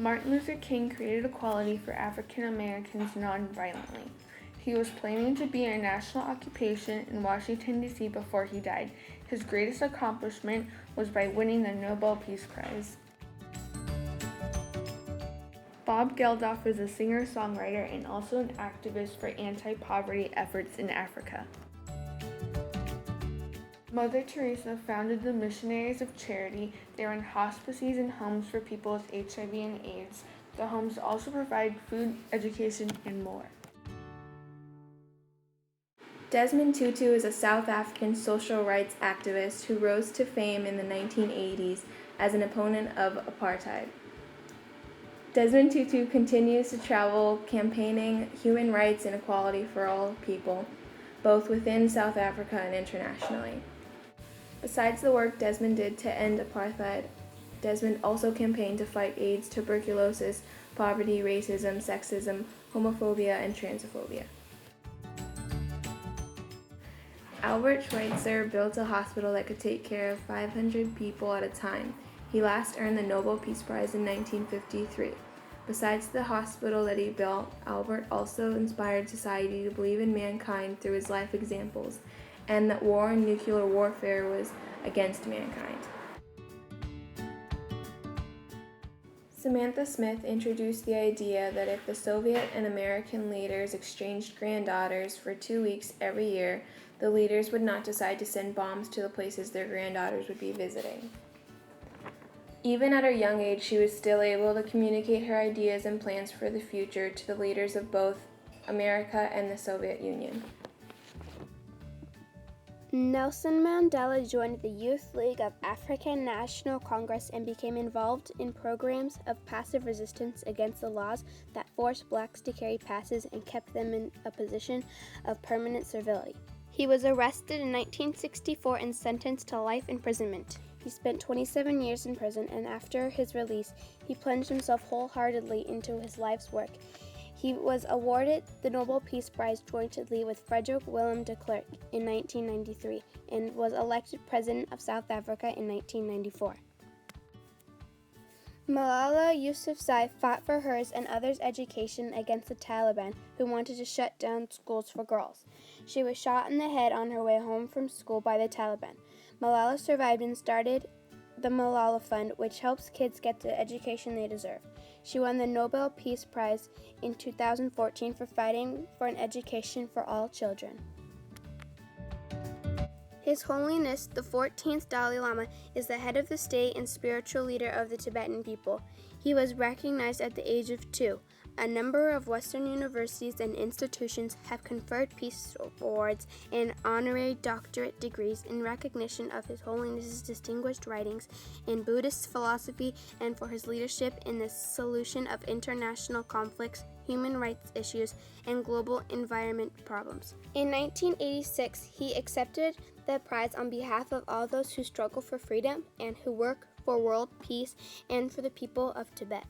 Martin Luther King created equality for African Americans non-violently. He was planning to be a national occupation in Washington, D.C. before he died. His greatest accomplishment was by winning the Nobel Peace Prize. Bob Geldof is a singer-songwriter and also an activist for anti-poverty efforts in Africa. Mother Teresa founded the Missionaries of Charity. They run hospices and homes for people with HIV and AIDS. The homes also provide food, education, and more. Desmond Tutu is a South African social rights activist who rose to fame in the 1980s as an opponent of apartheid. Desmond Tutu continues to travel campaigning human rights and equality for all people, both within South Africa and internationally. Besides the work Desmond did to end apartheid, Desmond also campaigned to fight AIDS, tuberculosis, poverty, racism, sexism, homophobia, and transphobia. Albert Schweitzer built a hospital that could take care of 500 people at a time. He last earned the Nobel Peace Prize in 1953. Besides the hospital that he built, Albert also inspired society to believe in mankind through his life examples, and that war and nuclear warfare was against mankind. Samantha Smith introduced the idea that if the Soviet and American leaders exchanged granddaughters for 2 weeks every year, the leaders would not decide to send bombs to the places their granddaughters would be visiting. Even at her young age, she was still able to communicate her ideas and plans for the future to the leaders of both America and the Soviet Union. Nelson Mandela joined the Youth League of African National Congress and became involved in programs of passive resistance against the laws that forced blacks to carry passes and kept them in a position of permanent servility. He was arrested in 1964 and sentenced to life imprisonment. He spent 27 years in prison, and after his release, he plunged himself wholeheartedly into his life's work. He was awarded the Nobel Peace Prize jointly with Frederick Willem de Klerk in 1993 and was elected President of South Africa in 1994. Malala Yousafzai fought for hers and others' education against the Taliban, who wanted to shut down schools for girls. She was shot in the head on her way home from school by the Taliban. Malala survived and started the Malala Fund, which helps kids get the education they deserve. She won the Nobel Peace Prize in 2014 for fighting for an education for all children. His Holiness the 14th Dalai Lama is the head of the state and spiritual leader of the Tibetan people. He was recognized at the age of 2. A number of Western universities and institutions have conferred peace awards and honorary doctorate degrees in recognition of His Holiness's distinguished writings in Buddhist philosophy and for his leadership in the solution of international conflicts, human rights issues, and global environment problems. In 1986, he accepted the prize on behalf of all those who struggle for freedom and who work for world peace and for the people of Tibet.